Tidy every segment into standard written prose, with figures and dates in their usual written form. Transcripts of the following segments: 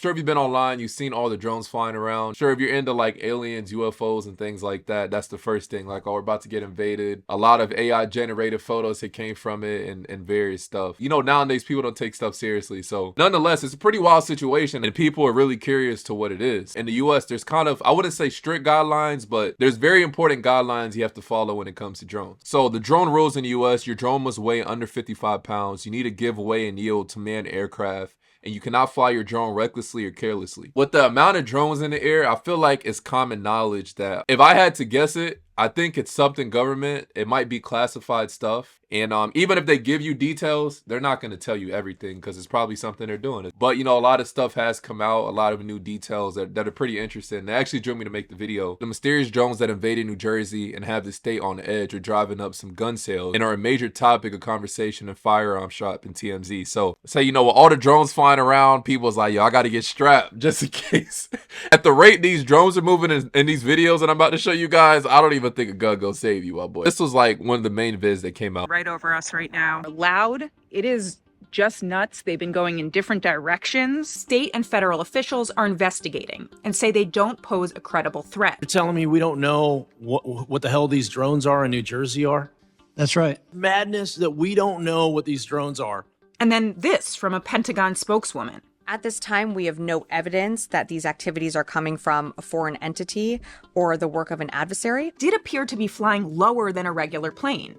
Sure, if you've been online, you've seen all the drones flying around. Sure, if you're into like aliens, UFOs, and things like that, that's the first thing. Like, oh, we're about to get invaded. A lot of AI generated photos that came from it and various stuff. You know, nowadays people don't take stuff seriously. So nonetheless, it's a pretty wild situation and people are really curious to what it is. In the US, there's kind of, I wouldn't say strict guidelines, but there's very important guidelines you have to follow when it comes to drones. So the drone rules in the US, your drone must weigh under 55 pounds. You need to give way and yield to manned aircraft, and you cannot fly your drone recklessly or carelessly. With the amount of drones in the air, I feel like it's common knowledge that if I had to guess it, I think it's something government. It might be classified stuff. And even if they give you details, they're not going to tell you everything because it's probably something they're doing. But, you know, a lot of stuff has come out, a lot of new details that are pretty interesting. They actually drew me to make the video. The mysterious drones that invaded New Jersey and have the state on the edge are driving up some gun sales and are a major topic of conversation in firearm shop in TMZ. So, you know, with all the drones flying around, people's like, yo, I got to get strapped just in case. At the rate these drones are moving in these videos that I'm about to show you guys, I don't even think a gun go save you, my boy. This was like one of the main vids that came out. Right over us right now. Loud. It is just nuts. They've been going in different directions. State and federal officials are investigating and say they don't pose a credible threat. You're telling me we don't know what the hell these drones are in New Jersey are? That's right. Madness that we don't know what these drones are. And then this from a Pentagon spokeswoman. At this time, we have no evidence that these activities are coming from a foreign entity or the work of an adversary. Did appear to be flying lower than a regular plane.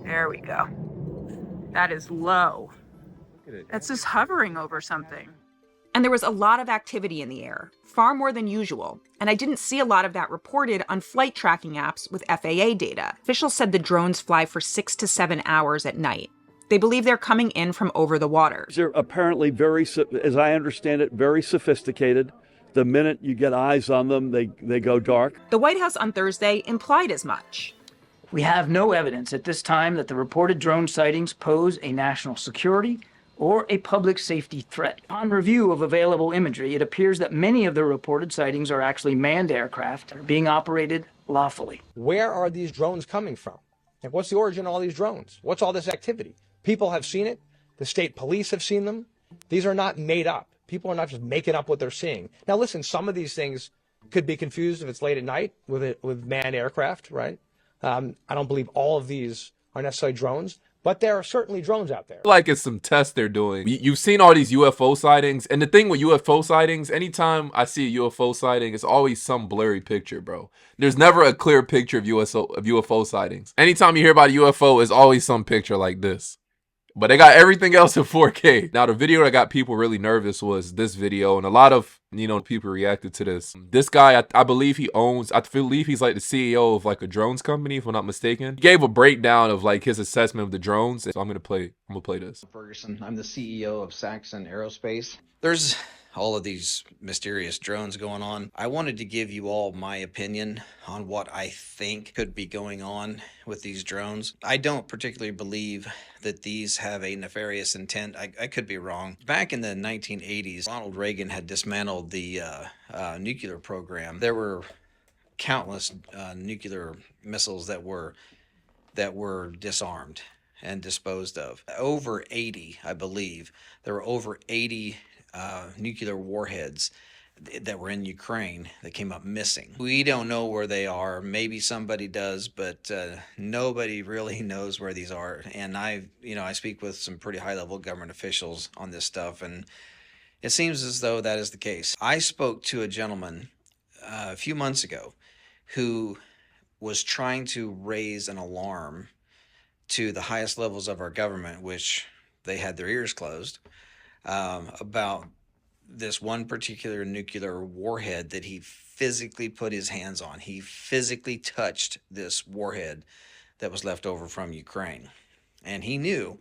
There we go. That is low. That's just hovering over something. And there was a lot of activity in the air, far more than usual. And I didn't see a lot of that reported on flight tracking apps with FAA data. Officials said the drones fly for 6 to 7 hours at night. They believe they're coming in from over the water. They're apparently very, as I understand it, very sophisticated. The minute you get eyes on them, they go dark. The White House on Thursday implied as much. We have no evidence at this time that the reported drone sightings pose a national security or a public safety threat. On review of available imagery, it appears that many of the reported sightings are actually manned aircraft that are being operated lawfully. Where are these drones coming from? Like, what's the origin of all these drones? What's all this activity? People have seen it. The state police have seen them. These are not made up. People are not just making up what they're seeing. Now, listen, some of these things could be confused if it's late at night with manned aircraft, right? I don't believe all of these are necessarily drones, but there are certainly drones out there. Like it's some tests they're doing. You've seen all these UFO sightings, and the thing with UFO sightings, anytime I see a UFO sighting, it's always some blurry picture, bro. There's never a clear picture of UFO sightings. Anytime you hear about a UFO, it's always some picture like this. But they got everything else in 4K. Now, the video that got people really nervous was this video, and a lot of, you know, people reacted to this. This guy, I believe he owns, I believe he's like the CEO of like a drones company, if I'm not mistaken. He gave a breakdown of like his assessment of the drones. So I'm gonna play this. Ferguson, I'm the CEO of Saxon Aerospace. There's all of these mysterious drones going on. I wanted to give you all my opinion on what I think could be going on with these drones. I don't particularly believe that these have a nefarious intent. I could be wrong. Back in the 1980s, Ronald Reagan had dismantled the nuclear program. There were countless nuclear missiles that were disarmed and disposed of. Over 80, I believe. There were over 80 nuclear warheads that were in Ukraine that came up missing. We don't know where they are. Maybe somebody does, but nobody really knows where these are. And I speak with some pretty high-level government officials on this stuff, and it seems as though that is the case. I spoke to a gentleman a few months ago who was trying to raise an alarm to the highest levels of our government, which they had their ears closed, about this one particular nuclear warhead that he physically put his hands on. He physically touched this warhead that was left over from Ukraine. And he knew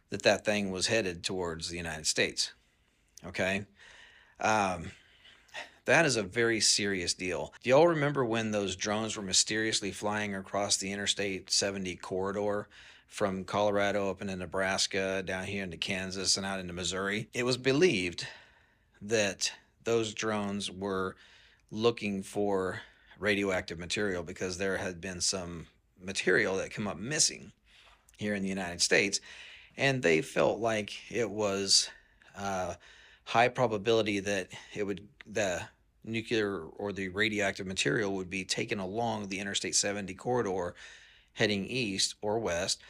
that that thing was headed towards the United States. Okay? That is a very serious deal. Do y'all remember when those drones were mysteriously flying across the Interstate 70 corridor from Colorado up into Nebraska, down here into Kansas, and out into Missouri? It was believed that those drones were looking for radioactive material because there had been some material that came up missing here in the United States, and they felt like it was high probability that the nuclear or the radioactive material would be taken along the Interstate 70 corridor heading east or west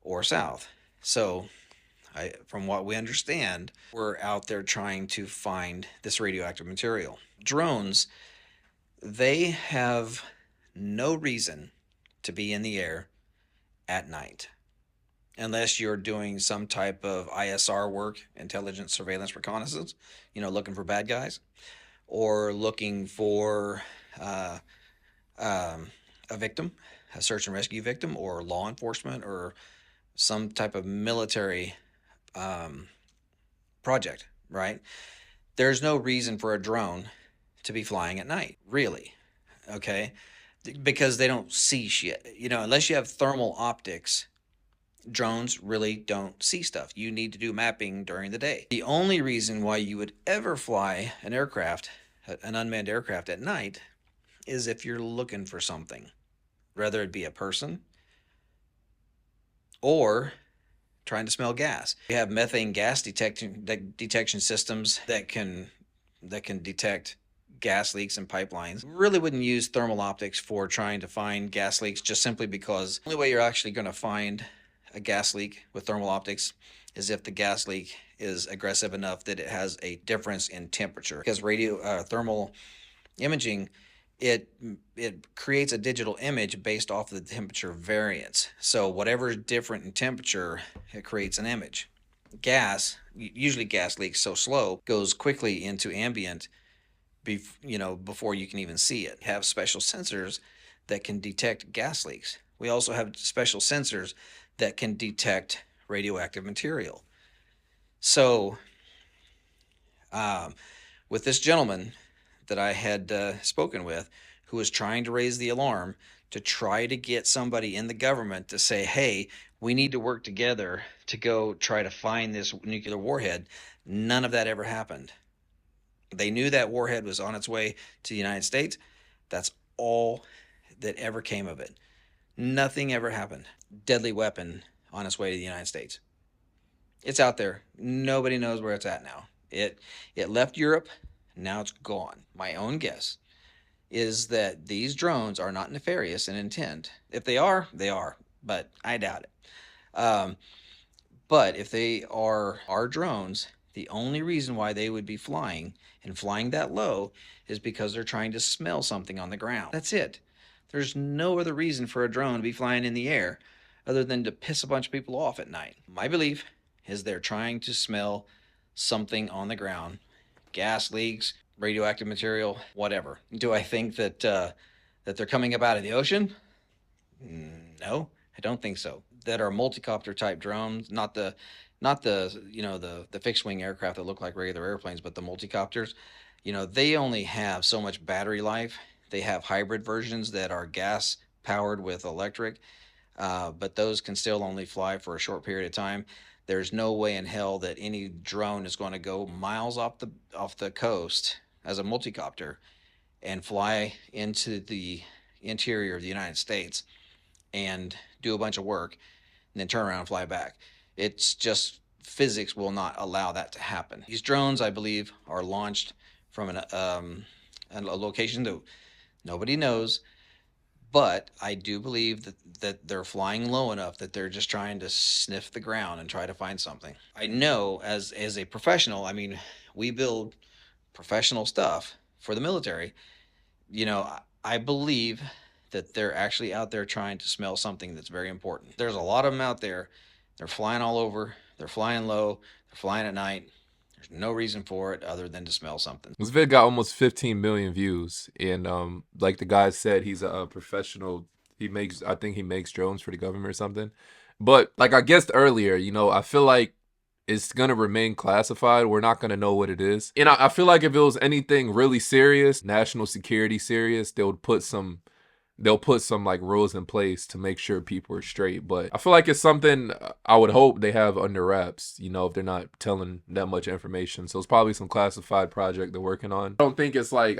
or south. So from what we understand, we're out there trying to find this radioactive material. Drones, they have no reason to be in the air at night unless you're doing some type of ISR work, intelligence, surveillance, reconnaissance, looking for bad guys, or looking for a victim, a search and rescue victim, or law enforcement, or some type of military project, right? There's no reason for a drone to be flying at night, really, okay? Because they don't see shit. Unless you have thermal optics, drones really don't see stuff. You need to do mapping during the day. The only reason why you would ever fly an aircraft, an unmanned aircraft at night, is if you're looking for something, whether it be a person or trying to smell gas. You have methane gas detection systems that can detect gas leaks in pipelines. Really wouldn't use thermal optics for trying to find gas leaks, just simply because the only way you're actually going to find a gas leak with thermal optics is if the gas leak is aggressive enough that it has a difference in temperature. Because thermal imaging, it creates a digital image based off of the temperature variance. So whatever is different in temperature, it creates an image. Gas, usually gas leaks so slow, goes quickly into ambient before you can even see it. We have special sensors that can detect gas leaks. We also have special sensors that can detect radioactive material. So with this gentleman that I had spoken with, who was trying to raise the alarm to try to get somebody in the government to say, hey, we need to work together to go try to find this nuclear warhead, none of that ever happened. They knew that warhead was on its way to the United States. That's all that ever came of it. Nothing ever happened. Deadly weapon on its way to the United States. It's out there. Nobody knows where it's at now. It left Europe. Now it's gone. My own guess is that these drones are not nefarious in intent. If they are, they are, but I doubt it. But if they are our drones, the only reason why they would be flying and flying that low is because they're trying to smell something on the ground. That's it. There's no other reason for a drone to be flying in the air other than to piss a bunch of people off at night. My belief is they're trying to smell something on the ground. Gas leaks, radioactive material, whatever. Do I think that they're coming up out of the ocean? No, I don't think so. That are multi-copter type drones, not the fixed wing aircraft that look like regular airplanes, but the multi-copters, they only have so much battery life. They have hybrid versions that are gas powered with electric, but those can still only fly for a short period of time. There's no way in hell that any drone is going to go miles off the coast as a multi-copter and fly into the interior of the United States and do a bunch of work and then turn around and fly back. It's just physics will not allow that to happen. These drones, I believe, are launched from a location that nobody knows, but I do believe that they're flying low enough that they're just trying to sniff the ground and try to find something. I know as a professional, I mean, we build professional stuff for the military. I believe that they're actually out there trying to smell something that's very important. There's a lot of them out there. They're flying all over. They're flying low. They're flying at night. There's no reason for it other than to smell something. This vid got almost 15 million views, and like the guy said, he's a professional. I think he makes drones for the government or something. But like I guessed earlier, I feel like it's gonna remain classified. We're not gonna know what it is. And I feel like if it was anything really serious, national security serious, they would put some they'll put some like rules in place to make sure people are straight. But I feel like it's something I would hope they have under wraps, you know, if they're not telling that much information. So it's probably some classified project they're working on. I don't think it's like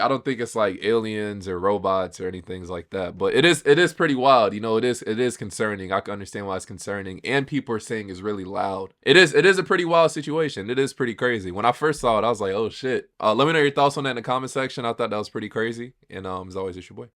aliens or robots or anything like that. But it is pretty wild, you know. It is concerning. I can understand why it's concerning, and people are saying it's really loud. It is a pretty wild situation. It is pretty crazy. When I first saw it, I was like, oh shit. Let me know your thoughts on that in the comment section. I thought that was pretty crazy. And as always, it's your boy.